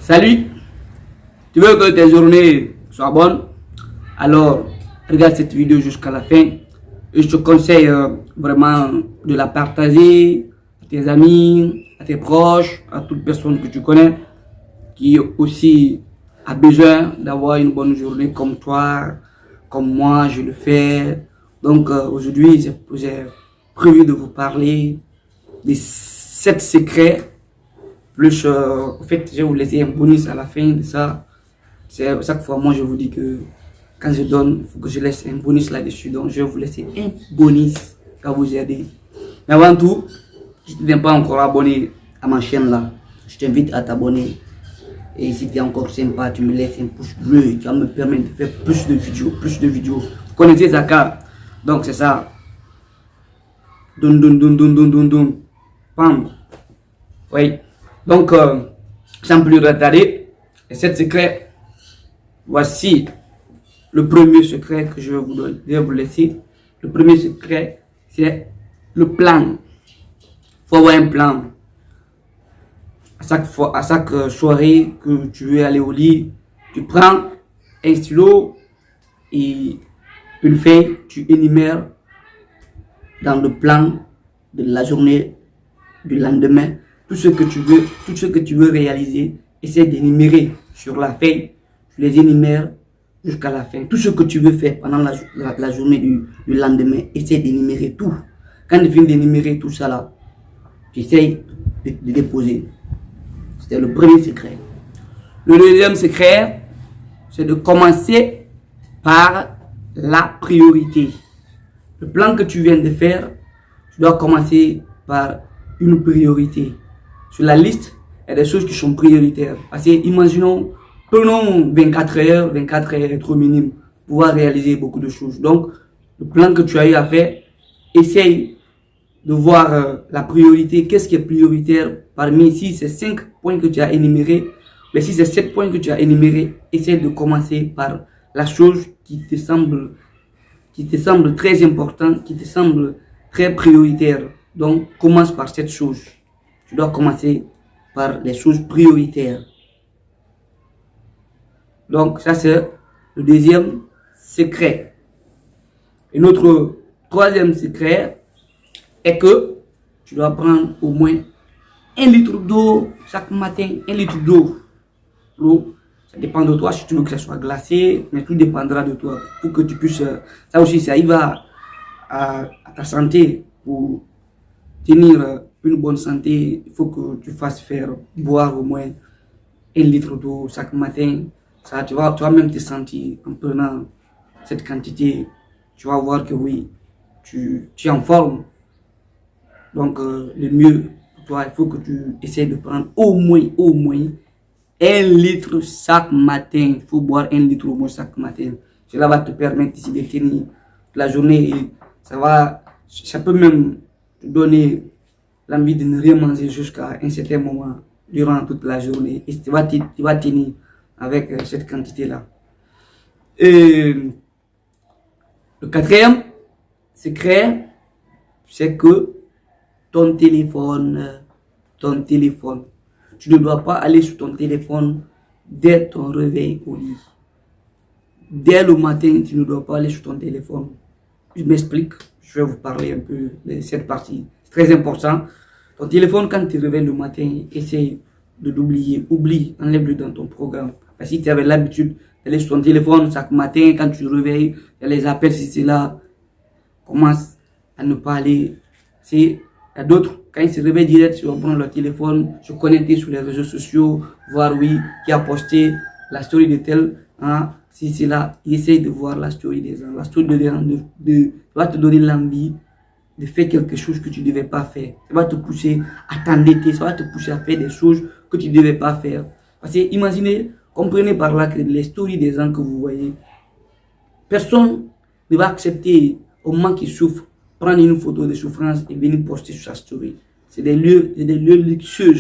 Salut, tu veux que tes journées soient bonnes? Alors, regarde cette vidéo jusqu'à la fin. Et je te conseille vraiment de la partager à tes amis, à tes proches, à toute personne que tu connais qui aussi a besoin d'avoir une bonne journée comme toi, comme moi, je le fais. Donc aujourd'hui, j'ai prévu de vous parler des 7 secrets. Plus, en fait, je vais vous laisser un bonus à la fin de ça. C'est chaque fois, moi, je vous dis que quand je donne, il faut que je laisse un bonus là-dessus. Donc, je vais vous laisser un bonus qui va vous aider. Mais avant tout, si tu n'es pas encore abonné à ma chaîne là, je t'invite à t'abonner. Et si tu es encore sympa, tu me laisses un pouce bleu qui va me permettre de faire plus de vidéos. Vous connaissez Zaka? Donc, c'est ça. Dun dun dun dun dun dun dun. Pam. Oui. Donc, sans plus retarder, les 7 secrets, voici le premier secret que je vais vous laisser. Le premier secret, c'est le plan. Il faut avoir un plan. À chaque soirée que tu veux aller au lit, tu prends un stylo et une feuille, tu énumères dans le plan de la journée du lendemain tout ce que tu veux réaliser. Essaie d'énumérer sur la feuille, tu les énumères jusqu'à la fin. Tout ce que tu veux faire pendant la journée du lendemain, essaie d'énumérer tout. Quand tu finis d'énumérer tout ça là, tu essaies de déposer. C'était le premier secret. Le deuxième secret, c'est de commencer par la priorité. Le plan que tu viens de faire, tu dois commencer par une priorité. Sur la liste, il y a des choses qui sont prioritaires. Parce que imaginons, prenons 24 heures est trop minime pour pouvoir réaliser beaucoup de choses. Donc, le plan que tu as eu à faire, essaye de voir la priorité. Qu'est-ce qui est prioritaire parmi, si c'est 5 points que tu as énumérés, mais si c'est 7 points que tu as énumérés, essaye de commencer par la chose qui te semble très importante, qui te semble très prioritaire. Donc, commence par cette chose. Tu dois commencer par les choses prioritaires. Donc, ça c'est le deuxième secret. Et notre troisième secret est que tu dois prendre au moins 1 litre d'eau chaque matin. 1 litre d'eau. L'eau, ça dépend de toi si tu veux que ça soit glacé, mais tout dépendra de toi pour que tu puisses. Ça aussi, ça y va à ta santé. Pour tenir une bonne santé, il faut que tu fasses faire boire au moins 1 litre d'eau chaque matin. Ça, tu vas même te sentir en prenant cette quantité. Tu vas voir que oui, tu es en forme. Donc, le mieux pour toi, il faut que tu essaies de prendre au moins 1 litre chaque matin. Il faut boire 1 litre au moins chaque matin. Cela va te permettre ici de tenir la journée et ça peut même te donner l'envie de ne rien manger jusqu'à un certain moment durant toute la journée. Et tu vas tenir avec cette quantité-là. Et le quatrième secret, c'est que ton téléphone, tu ne dois pas aller sur ton téléphone dès ton réveil au lit. Dès le matin, tu ne dois pas aller sur ton téléphone. Je m'explique, je vais vous parler un peu de cette partie. C'est très important. Ton téléphone, quand tu te réveilles le matin, essaye de l'oublier. Oublie, enlève-le dans ton programme. Parce que si tu avais l'habitude d'aller sur ton téléphone chaque matin, quand tu te réveilles, il y a les appels, si c'est là, commence à ne pas aller. Il y a d'autres, quand ils se réveillent direct, ils vont prendre leur téléphone, se connecter sur les réseaux sociaux, voir oui, qui a posté la story de tel. Hein, si c'est là, essaye de voir la story des gens. La story des gens va te donner l'envie de faire quelque chose que tu ne devais pas faire. Ça va te pousser à t'endetter, ça va te pousser à faire des choses que tu ne devais pas faire. Parce que imaginez, comprenez par là que les stories des gens que vous voyez, personne ne va accepter au moment qu'ils souffrent, prendre une photo de souffrance et venir poster sur sa story. C'est des lieux luxueux.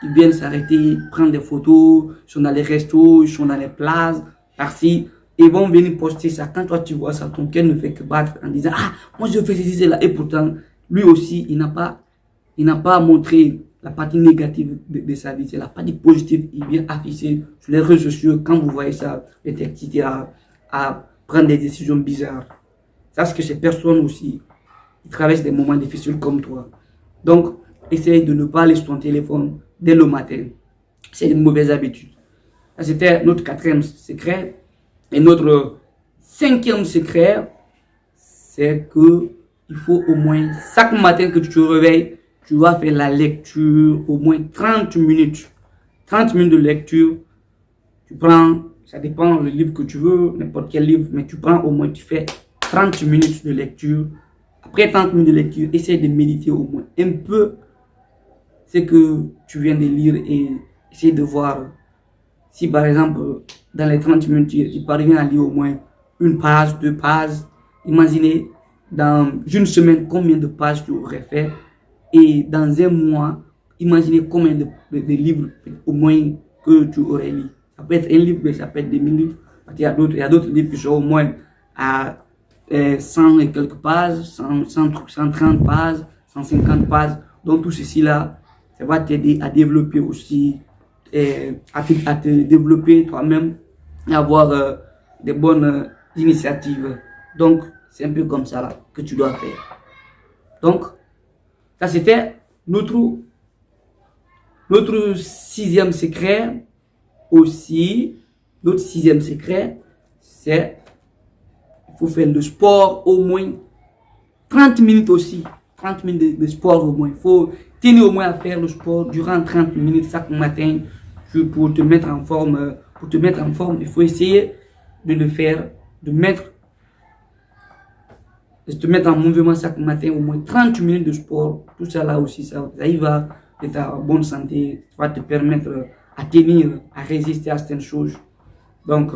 Ils viennent s'arrêter, prendre des photos, ils sont dans les restos, ils sont dans les places, par-ci. Et ils vont venir poster ça. Quand toi tu vois ça, ton cœur ne fait que battre en disant ah, moi je fais ceci, cela. Et pourtant, lui aussi, il n'a pas montré la partie négative de sa vie. C'est la partie positive qui vient afficher sur les réseaux sociaux quand vous voyez ça, être excité à prendre des décisions bizarres. Sache que ces personnes aussi, ils traversent des moments difficiles comme toi. Donc, essaye de ne pas aller sur ton téléphone dès le matin. C'est une mauvaise habitude. C'était notre 4e secret. Et notre 5e secret, c'est que il faut au moins, chaque matin que tu te réveilles, tu vas faire la lecture, au moins 30 minutes. 30 minutes de lecture. Tu prends, ça dépend le livre que tu veux, n'importe quel livre, mais tu prends au moins, tu fais 30 minutes de lecture. Après 30 minutes de lecture, essaie de méditer au moins un peu ce que tu viens de lire et essaie de voir si par exemple, dans les 30 minutes, tu parviens à lire au moins une page, 2 pages. Imaginez dans une semaine combien de pages tu aurais fait. Et dans un mois, imaginez combien de livres au moins que tu aurais lu. Ça peut être un livre, mais ça peut être des 1000 livres. Il y a d'autres livres qui sont au moins à 100 et quelques pages, 130 pages, 150 pages. Donc tout ceci là, ça va t'aider à développer aussi, à te développer toi-même et avoir des bonnes initiatives. Donc c'est un peu comme ça là que tu dois faire. Donc ça c'était notre 6e secret aussi. Notre 6e secret, c'est il faut faire le sport au moins 30 minutes aussi. 30 minutes de sport au moins. Il faut tenir au moins à faire le sport durant 30 minutes chaque matin pour te mettre en forme. Pour te mettre en forme, il faut essayer de le faire, de te mettre en mouvement chaque matin, au moins 30 minutes de sport. Tout ça là aussi, ça y va de ta bonne santé, ça va te permettre à tenir, à résister à certaines choses. Donc,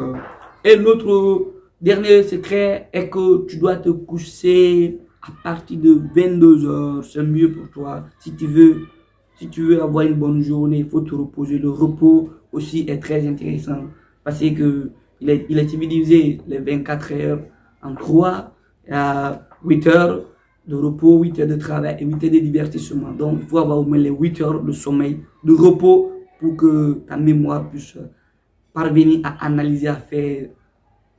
et notre dernier secret est que tu dois te coucher à partir de 22 heures. C'est mieux pour toi. Si tu veux avoir une bonne journée, il faut te reposer. Le repos aussi est très intéressant parce que il est divisé les 24 heures en 3. Il y a 8 heures de repos, 8 heures de travail et 8 heures de divertissement. Donc, il faut avoir au moins les 8 heures de sommeil, de repos pour que ta mémoire puisse parvenir à analyser, à faire,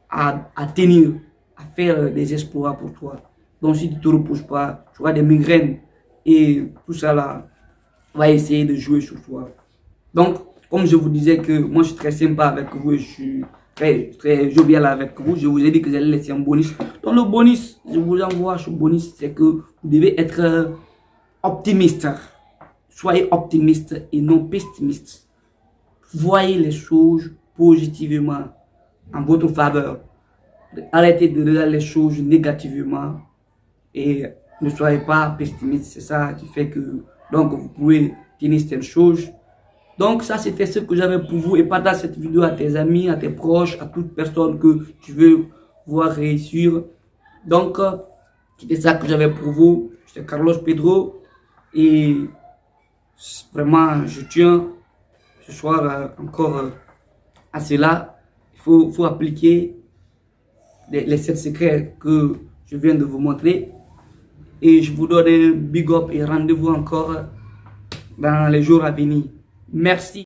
à tenir, à faire des exploits pour toi. Donc, si tu ne te reposes pas, tu auras des migraines et tout ça là va essayer de jouer sur toi. Donc, comme je vous disais que moi, je suis très sympa avec vous et je suis très jovial avec vous, je vous ai dit que j'allais laisser un bonus. Donc, le bonus, je vous envoie ce bonus, c'est que vous devez être optimiste. Soyez optimiste et non pessimiste. Voyez les choses positivement en votre faveur. Arrêtez de regarder les choses négativement et ne soyez pas pessimiste. C'est ça qui fait que donc vous pouvez tenir certaines choses. Donc ça c'était ce que j'avais pour vous et partage cette vidéo à tes amis, à tes proches, à toute personne que tu veux voir réussir. Donc c'était ça que j'avais pour vous. C'est Carlos Pedro et vraiment je tiens ce soir encore à cela. Il faut appliquer les 7 secrets que je viens de vous montrer. Et je vous donne un big up et rendez-vous encore dans les jours à venir. Merci.